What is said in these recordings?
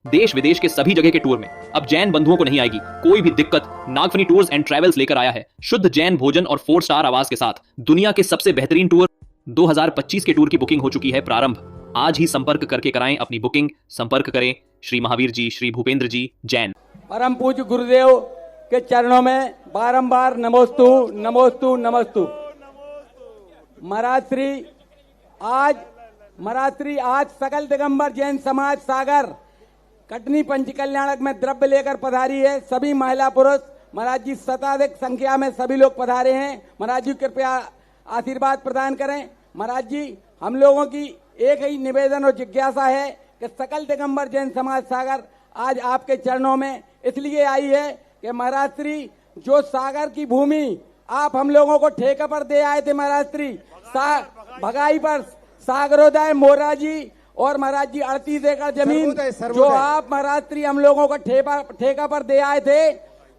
देश विदेश के सभी जगह के टूर में अब जैन बंधुओं को नहीं आएगी कोई भी दिक्कत। नागफनी टूर्स एंड ट्रैवल्स लेकर आया है शुद्ध जैन भोजन और 4 स्टार आवास के साथ दुनिया के सबसे बेहतरीन टूर। 2025 के टूर की बुकिंग हो चुकी है प्रारंभ। आज ही संपर्क करके कराएं अपनी बुकिंग। संपर्क करें श्री महावीर जी, श्री भूपेंद्र जी, जैन। परम पूज्य गुरुदेव के चरणों में बारंबार नमोस्तु नमोस्तु नमोस्तु। मरात्री आज सकल दिगंबर जैन समाज सागर कटनी पंचकल्याणक में द्रव्य लेकर पधारी है। सभी महिला पुरुष महाराज जी शताधिक संख्या में सभी लोग पधारे हैं। महाराज जी कृपया आशीर्वाद प्रदान करें। महाराज जी हम लोगों की एक ही निवेदन और जिज्ञासा है कि सकल दिगंबर जैन समाज सागर आज आपके चरणों में इसलिए आई है कि महाराष्ट्री जो सागर की भूमि आप हम लोगों को ठेके पर दे आए थे, महाराष्ट्री भगाई पर सागरोदय मोरा जी और महाराज जी 38 एकड़ जमीन जो आप महाराष्ट्री हम लोगों को ठेका पर दे आए थे।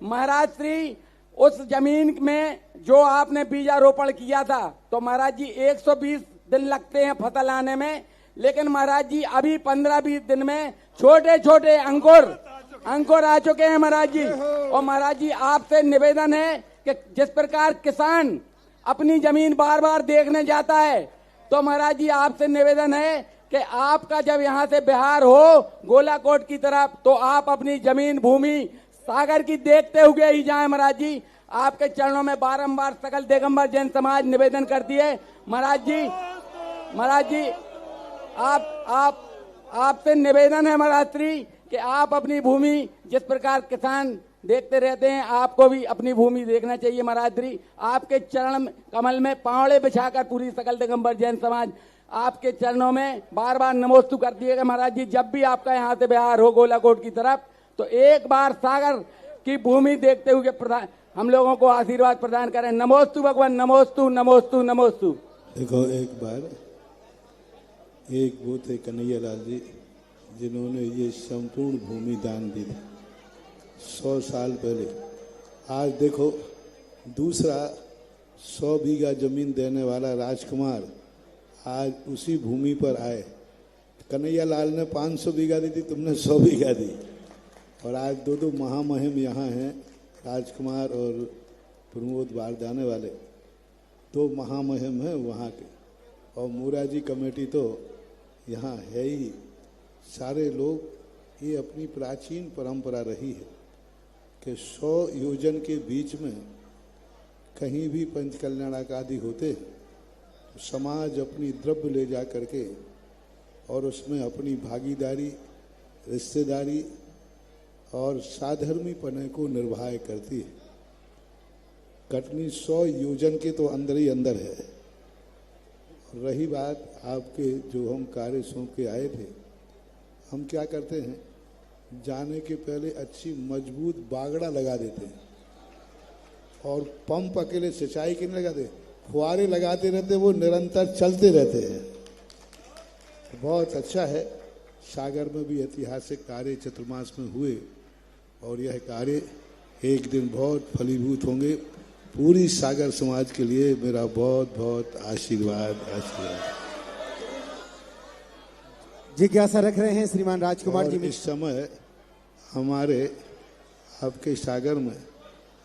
महाराष्ट्री उस जमीन में जो आपने बीजारोपण किया था तो महाराज जी 120 दिन लगते हैं फसल आने में, लेकिन महाराज जी अभी 15-20 दिन में छोटे छोटे अंकुर आ चुके हैं महाराज जी। और महाराज जी आपसे निवेदन है कि जिस प्रकार किसान अपनी जमीन बार बार देखने जाता है तो महाराज जी आपसे निवेदन है कि आपका जब यहाँ से बिहार हो गोलाकोट की तरफ तो आप अपनी जमीन भूमि सागर की देखते हुए ही जाएं। महाराज जी आपके चरणों में बारंबार सकल दिगंबर जैन समाज निवेदन करती है। महाराज जी आपसे निवेदन है महाराष्ट्री कि आप अपनी भूमि जिस प्रकार किसान देखते रहते हैं आपको भी अपनी भूमि देखना चाहिए। महाराष्ट्री आपके चरण कमल में पावड़े बिछाकर पूरी सकल दिगंबर जैन समाज आपके चरणों में बार बार नमोस्तु करती है। महाराज जी जब भी आपका यहाँ से बिहार हो गोलाकोट की तरफ तो एक बार सागर की भूमि देखते हुए हम लोगों को आशीर्वाद प्रदान करें। नमोस्तु भगवान, नमोस्तु नमोस्तु नमोस्तु। देखो एक बार एक वो थे कन्हैया लाल जी जिन्होंने ये संपूर्ण भूमि दान दी थी 100 साल पहले। आज देखो दूसरा 100 बीघा जमीन देने वाला राजकुमार आज उसी भूमि पर आए। कन्हैया लाल ने 500 बीघा दी थी, तुमने 100 बीघा दी। और आज दो महामहिम यहाँ हैं, राजकुमार और प्रमोद बारदाने वाले 2 महामहिम हैं वहाँ के। और मोराजी कमेटी तो यहाँ है ही। सारे लोग ये अपनी प्राचीन परंपरा रही है कि 100 योजन के बीच में कहीं भी पंचकल्याणक आदि होते तो समाज अपनी द्रव्य ले जा करके और उसमें अपनी भागीदारी, रिश्तेदारी और साधर्मी पने को निर्वाह करती है। कटनी 100 योजन के तो अंदर ही अंदर है। रही बात आपके जो हम कार्य सौंप के आए थे, हम क्या करते हैं जाने के पहले अच्छी मजबूत बागड़ा लगा देते हैं और पंप अकेले सिंचाई के नहीं लगाते, फुहारे लगाते रहते, वो निरंतर चलते रहते हैं। बहुत अच्छा है। सागर में भी ऐतिहासिक कार्य चतुर्मास में हुए और यह कार्य एक दिन बहुत फलीभूत होंगे। पूरी सागर समाज के लिए मेरा बहुत बहुत आशीर्वाद। जिज्ञासा रख रहे हैं श्रीमान राजकुमार जी। इस समय हमारे आपके सागर में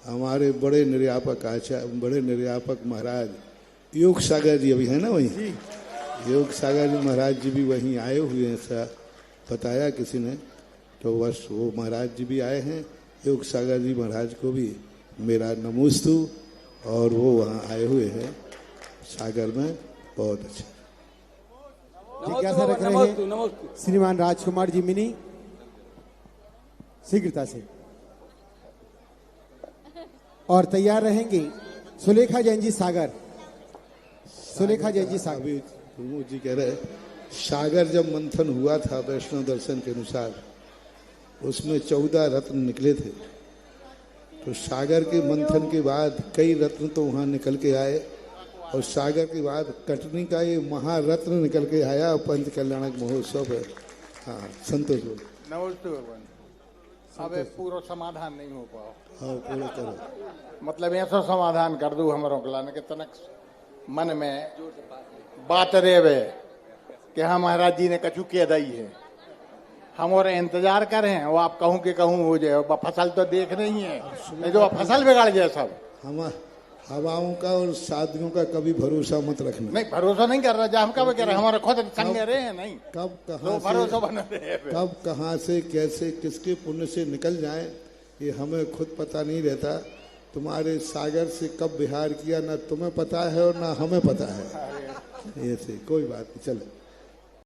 हमारे बड़े निर्यापक महाराज योग सागर जी अभी है ना वहीं, योग सागर जी महाराज जी भी वहीं आए हुए हैं, ऐसा बताया किसी ने। तो बस वो महाराज जी भी आए हैं। योग सागर जी महाराज को भी मेरा नमोस्तु और वो वहाँ आए हुए हैं सागर में। बहुत अच्छा। जिज्ञासा रख रहे हैं श्रीमान राजकुमार जी मिनी शीघ्रता से और तैयार रहेंगे सुलेखा जैन जी सागर। सुलेखा जैन जी सागर। प्रमोद जी कह रहे सागर जब मंथन हुआ था वैष्णव दर्शन के अनुसार उसमें 14 रत्न निकले थे। तो सागर के मंथन के बाद कई रत्न तो वहाँ निकल के आए और सागर के बाद कटनी का ये महारत्न निकल के आया। पंच कल्याणक महोत्सव है। हाँ संतोष बोलो। नमस्ते भगवान। अब पूरा समाधान नहीं हो पाओ। हाँ पूरा करो। मतलब ऐसा समाधान कर दू हमारों के लाने के तनक मन में बात रेवे कि हाँ महाराज जी ने कछु कह दई है हम और इंतजार कर रहे हैं, वो आप कहूँ कि कहूँ हो जाए, फसल तो देख नहीं है, ये जो फसल बिगाड़ गया सब। हम हवाओं का और शादियों का कभी भरोसा मत रखना। नहीं भरोसा नहीं कर रहा, जो हम कब कह रहे हैं, हमारे खुद संग रहे हैं नहीं, कब तो कहाँ भरोसा से बना रहे हैं। कब कहाँ से कैसे किसके पुण्य से निकल जाए ये हमें खुद पता नहीं रहता। तुम्हारे सागर से कब बिहार किया ना तुम्हें पता है और ना हमें पता है। ऐसे कोई बात नहीं, चलो।